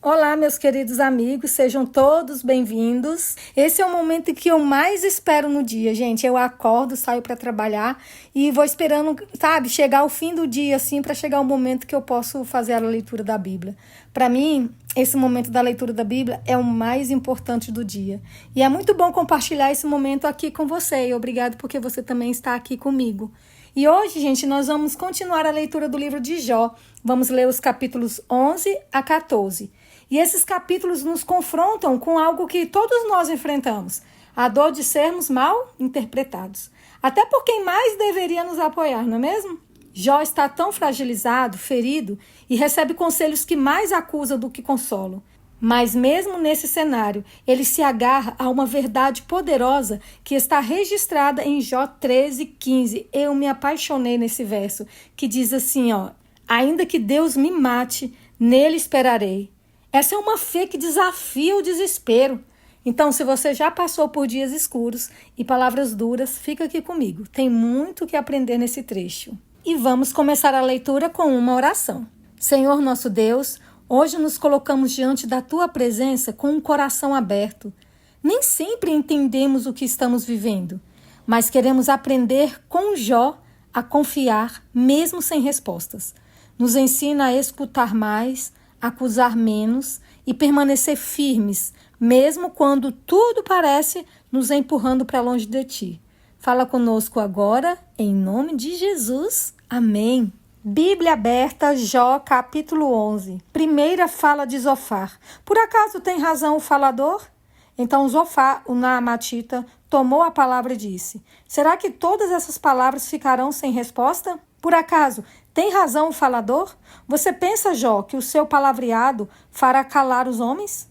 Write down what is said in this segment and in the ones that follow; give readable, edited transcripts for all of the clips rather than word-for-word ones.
Olá, meus queridos amigos, sejam todos bem-vindos. Esse é o momento que eu mais espero no dia, gente. Eu acordo, saio para trabalhar e vou esperando, chegar o fim do dia, assim, para chegar o momento que eu posso fazer a leitura da Bíblia. Para mim, esse momento da leitura da Bíblia é o mais importante do dia. E é muito bom compartilhar esse momento aqui com você. E obrigado porque você também está aqui comigo. E hoje, gente, nós vamos continuar a leitura do livro de Jó. Vamos ler os capítulos 11 a 14. E esses capítulos nos confrontam com algo que todos nós enfrentamos, a dor de sermos mal interpretados. Até por quem mais deveria nos apoiar, não é mesmo? Jó está tão fragilizado, ferido, e recebe conselhos que mais acusam do que consolam. Mas mesmo nesse cenário, ele se agarra a uma verdade poderosa que está registrada em Jó 13:15. Eu me apaixonei nesse verso, que diz assim, ainda que Deus me mate, nele esperarei. Essa é uma fé que desafia o desespero. Então, se você já passou por dias escuros e palavras duras, fica aqui comigo. Tem muito que aprender nesse trecho. E vamos começar a leitura com uma oração. Senhor nosso Deus, hoje nos colocamos diante da Tua presença com um coração aberto. Nem sempre entendemos o que estamos vivendo, mas queremos aprender com Jó a confiar, mesmo sem respostas. Nos ensina a escutar mais, acusar menos e permanecer firmes, mesmo quando tudo parece nos empurrando para longe de Ti. Fala conosco agora, em nome de Jesus. Amém. Bíblia aberta, Jó, capítulo 11. Primeira fala de Zofar. Por acaso tem razão o falador? Então Zofar, o naamatita, tomou a palavra e disse: será que todas essas palavras ficarão sem resposta? Por acaso tem razão o falador? Você pensa, Jó, que o seu palavreado fará calar os homens?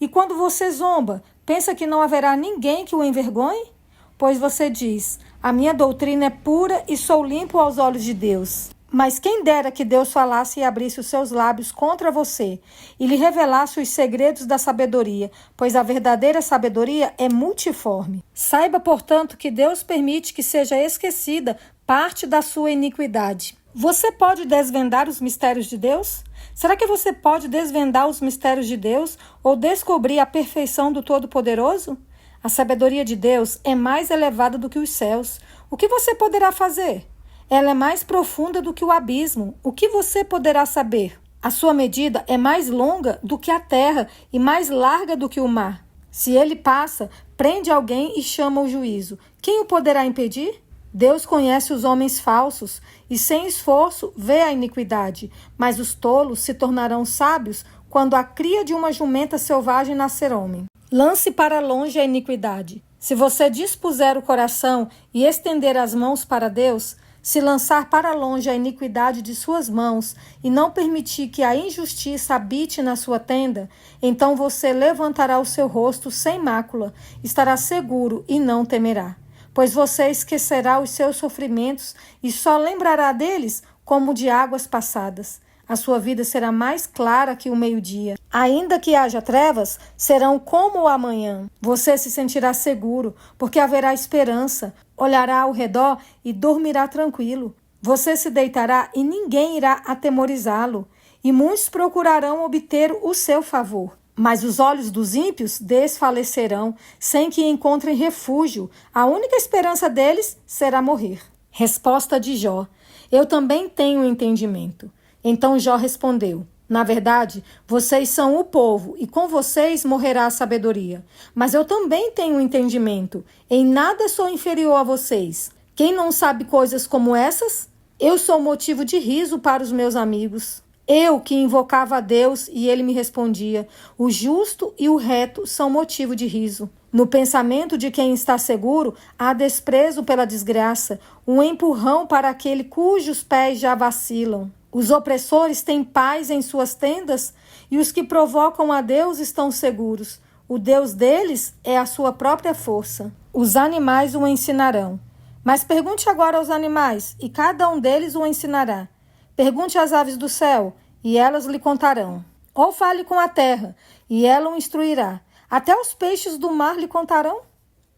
E quando você zomba, pensa que não haverá ninguém que o envergonhe? Pois você diz: a minha doutrina é pura e sou limpo aos olhos de Deus. Mas quem dera que Deus falasse e abrisse os seus lábios contra você e lhe revelasse os segredos da sabedoria, pois a verdadeira sabedoria é multiforme. Saiba, portanto, que Deus permite que seja esquecida parte da sua iniquidade. Você pode desvendar os mistérios de Deus? Será que você pode desvendar os mistérios de Deus ou descobrir a perfeição do Todo-Poderoso? A sabedoria de Deus é mais elevada do que os céus. O que você poderá fazer? Ela é mais profunda do que o abismo. O que você poderá saber? A sua medida é mais longa do que a terra e mais larga do que o mar. Se ele passa, prende alguém e chama o juízo. Quem o poderá impedir? Deus conhece os homens falsos e, sem esforço, vê a iniquidade. Mas os tolos se tornarão sábios quando a cria de uma jumenta selvagem nascer homem. Lance para longe a iniquidade. Se você dispuser o coração e estender as mãos para Deus, se lançar para longe a iniquidade de suas mãos e não permitir que a injustiça habite na sua tenda, então você levantará o seu rosto sem mácula, estará seguro e não temerá. Pois você esquecerá os seus sofrimentos e só lembrará deles como de águas passadas. A sua vida será mais clara que o meio-dia. Ainda que haja trevas, serão como o amanhã. Você se sentirá seguro, porque haverá esperança. Olhará ao redor e dormirá tranquilo. Você se deitará e ninguém irá atemorizá-lo. E muitos procurarão obter o seu favor. Mas os olhos dos ímpios desfalecerão, sem que encontrem refúgio. A única esperança deles será morrer. Resposta de Jó: eu também tenho entendimento. Então Jó respondeu: na verdade, vocês são o povo, e com vocês morrerá a sabedoria. Mas eu também tenho entendimento. Em nada sou inferior a vocês. Quem não sabe coisas como essas? Eu sou motivo de riso para os meus amigos. Eu que invocava a Deus e ele me respondia: o justo e o reto são motivo de riso. No pensamento de quem está seguro, há desprezo pela desgraça, um empurrão para aquele cujos pés já vacilam. Os opressores têm paz em suas tendas e os que provocam a Deus estão seguros. O Deus deles é a sua própria força. Os animais o ensinarão. Mas pergunte agora aos animais, e cada um deles o ensinará. Pergunte às aves do céu, e elas lhe contarão. Ou fale com a terra, e ela o instruirá. Até os peixes do mar lhe contarão.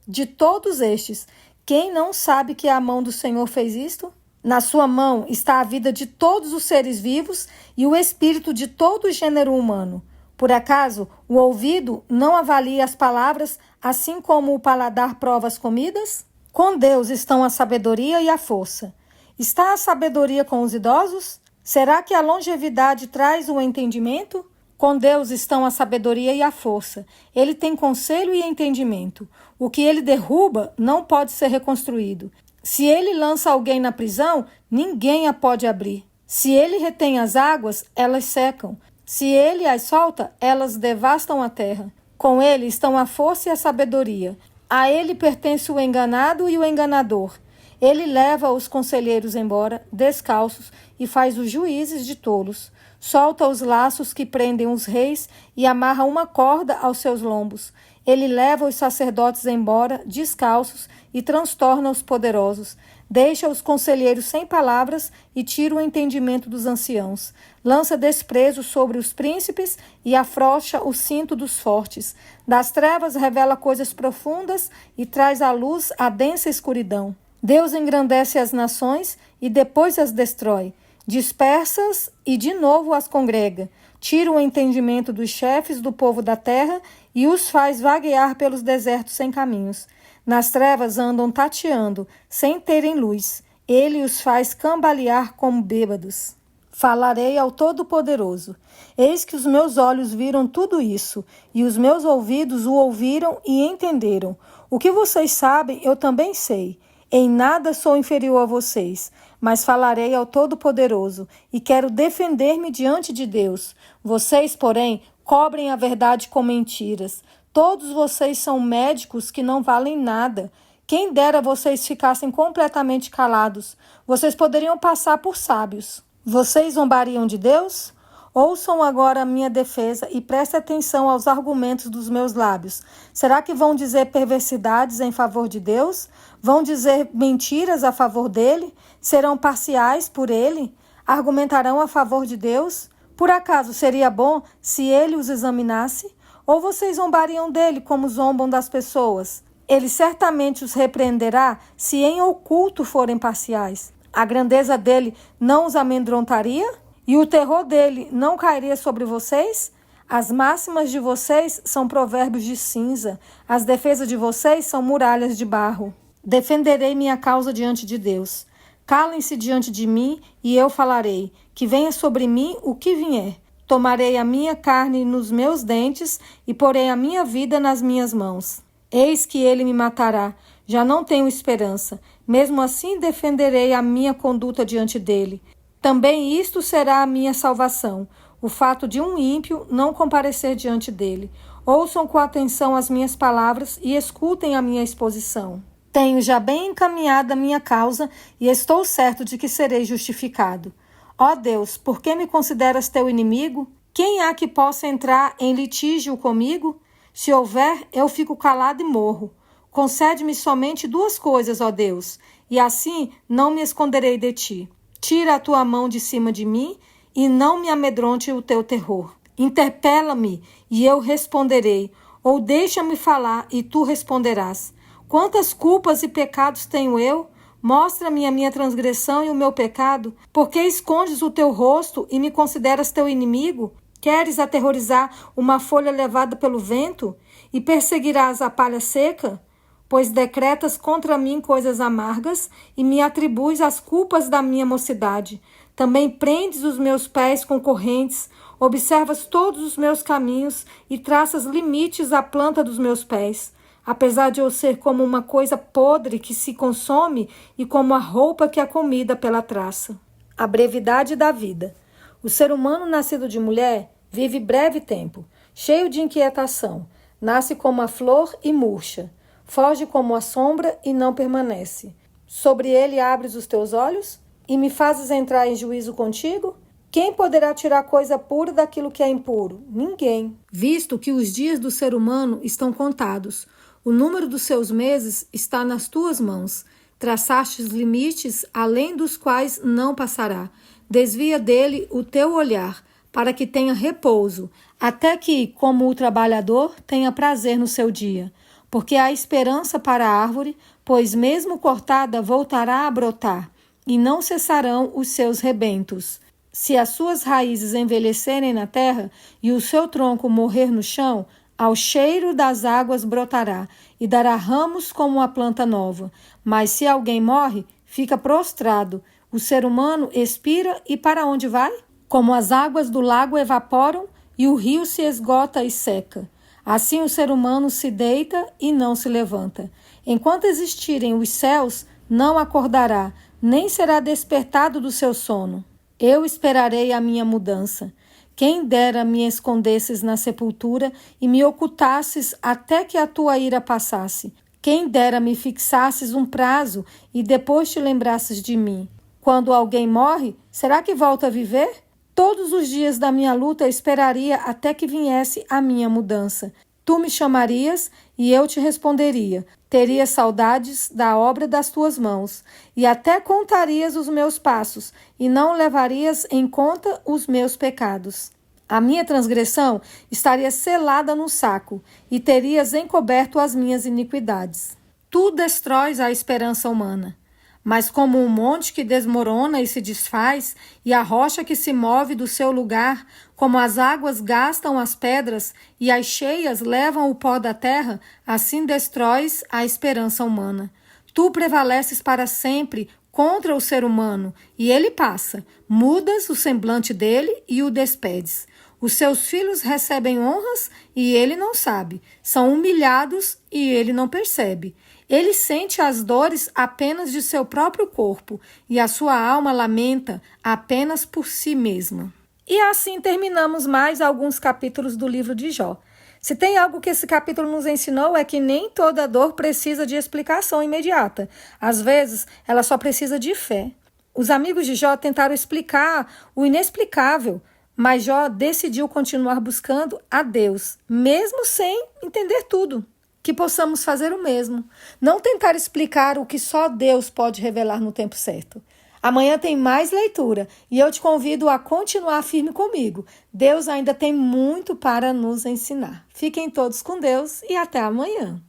De todos estes, quem não sabe que a mão do Senhor fez isto? Na sua mão está a vida de todos os seres vivos e o espírito de todo o gênero humano. Por acaso o ouvido não avalia as palavras, assim como o paladar prova as comidas? Com Deus estão a sabedoria e a força. Está a sabedoria com os idosos? Será que a longevidade traz o entendimento? Com Deus estão a sabedoria e a força. Ele tem conselho e entendimento. O que ele derruba não pode ser reconstruído. Se ele lança alguém na prisão, ninguém a pode abrir. Se ele retém as águas, elas secam. Se ele as solta, elas devastam a terra. Com ele estão a força e a sabedoria. A ele pertence o enganado e o enganador. Ele leva os conselheiros embora, descalços, e faz os juízes de tolos. Solta os laços que prendem os reis e amarra uma corda aos seus lombos. Ele leva os sacerdotes embora, descalços, e transtorna os poderosos. Deixa os conselheiros sem palavras e tira o entendimento dos anciãos. Lança desprezo sobre os príncipes e afrouxa o cinto dos fortes. Das trevas revela coisas profundas e traz à luz a densa escuridão. Deus engrandece as nações e depois as destrói. Dispersa-as e de novo as congrega. Tira o entendimento dos chefes do povo da terra e os faz vaguear pelos desertos sem caminhos. Nas trevas andam tateando, sem terem luz. Ele os faz cambalear como bêbados. Falarei ao Todo-Poderoso. Eis que os meus olhos viram tudo isso, e os meus ouvidos o ouviram e entenderam. O que vocês sabem, eu também sei. Em nada sou inferior a vocês, mas falarei ao Todo-Poderoso, e quero defender-me diante de Deus. Vocês, porém, cobrem a verdade com mentiras. Todos vocês são médicos que não valem nada. Quem dera vocês ficassem completamente calados. Vocês poderiam passar por sábios. Vocês zombariam de Deus? Ouçam agora a minha defesa e prestem atenção aos argumentos dos meus lábios. Será que vão dizer perversidades em favor de Deus? Vão dizer mentiras a favor dele? Serão parciais por ele? Argumentarão a favor de Deus? Por acaso seria bom se ele os examinasse? Ou vocês zombariam dele como zombam das pessoas? Ele certamente os repreenderá se em oculto forem parciais. A grandeza dele não os amedrontaria? E o terror dele não cairia sobre vocês? As máximas de vocês são provérbios de cinza. As defesas de vocês são muralhas de barro. Defenderei minha causa diante de Deus. Calem-se diante de mim e eu falarei. Que venha sobre mim o que vier. Tomarei a minha carne nos meus dentes e porei a minha vida nas minhas mãos. Eis que ele me matará. Já não tenho esperança. Mesmo assim defenderei a minha conduta diante dele. Também isto será a minha salvação, o fato de um ímpio não comparecer diante dele. Ouçam com atenção as minhas palavras e escutem a minha exposição. Tenho já bem encaminhada a minha causa e estou certo de que serei justificado. Ó Deus, por que me consideras teu inimigo? Quem há que possa entrar em litígio comigo? Se houver, eu fico calado e morro. Concede-me somente duas coisas, ó Deus, e assim não me esconderei de ti. Tira a tua mão de cima de mim e não me amedronte o teu terror. Interpela-me e eu responderei, ou deixa-me falar e tu responderás. Quantas culpas e pecados tenho eu? Mostra-me a minha transgressão e o meu pecado. Por que escondes o teu rosto e me consideras teu inimigo? Queres aterrorizar uma folha levada pelo vento? E perseguirás a palha seca? Pois decretas contra mim coisas amargas e me atribuis as culpas da minha mocidade. Também prendes os meus pés com correntes, observas todos os meus caminhos e traças limites à planta dos meus pés. Apesar de eu ser como uma coisa podre que se consome e como a roupa que é comida pela traça. A brevidade da vida. O ser humano nascido de mulher vive breve tempo, cheio de inquietação. Nasce como a flor e murcha. Foge como a sombra e não permanece. Sobre ele abres os teus olhos e me fazes entrar em juízo contigo? Quem poderá tirar coisa pura daquilo que é impuro? Ninguém. Visto que os dias do ser humano estão contados, o número dos seus meses está nas tuas mãos. Traçastes limites além dos quais não passará. Desvia dele o teu olhar, para que tenha repouso, até que, como o trabalhador, tenha prazer no seu dia. Porque há esperança para a árvore, pois mesmo cortada voltará a brotar, e não cessarão os seus rebentos. Se as suas raízes envelhecerem na terra e o seu tronco morrer no chão, ao cheiro das águas brotará e dará ramos como a planta nova. Mas se alguém morre, fica prostrado. O ser humano expira e para onde vai? Como as águas do lago evaporam e o rio se esgota e seca. Assim o ser humano se deita e não se levanta. Enquanto existirem os céus, não acordará, nem será despertado do seu sono. Eu esperarei a minha mudança. Quem dera me escondesses na sepultura e me ocultasses até que a tua ira passasse. Quem dera me fixasses um prazo e depois te lembrasses de mim. Quando alguém morre, será que volta a viver? Todos os dias da minha luta esperaria até que viesse a minha mudança. Tu me chamarias e eu te responderia. Teria saudades da obra das tuas mãos, e até contarias os meus passos, e não levarias em conta os meus pecados. A minha transgressão estaria selada no saco, e terias encoberto as minhas iniquidades. Tu destróis a esperança humana. Mas como um monte que desmorona e se desfaz, e a rocha que se move do seu lugar, como as águas gastam as pedras e as cheias levam o pó da terra, assim destróis a esperança humana. Tu prevaleces para sempre contra o ser humano, e ele passa. Mudas o semblante dele e o despedes. Os seus filhos recebem honras e ele não sabe. São humilhados e ele não percebe. Ele sente as dores apenas de seu próprio corpo e a sua alma lamenta apenas por si mesma. E assim terminamos mais alguns capítulos do livro de Jó. Se tem algo que esse capítulo nos ensinou é que nem toda dor precisa de explicação imediata. Às vezes, ela só precisa de fé. Os amigos de Jó tentaram explicar o inexplicável, mas Jó decidiu continuar buscando a Deus, mesmo sem entender tudo. Que possamos fazer o mesmo. Não tentar explicar o que só Deus pode revelar no tempo certo. Amanhã tem mais leitura e eu te convido a continuar firme comigo. Deus ainda tem muito para nos ensinar. Fiquem todos com Deus e até amanhã.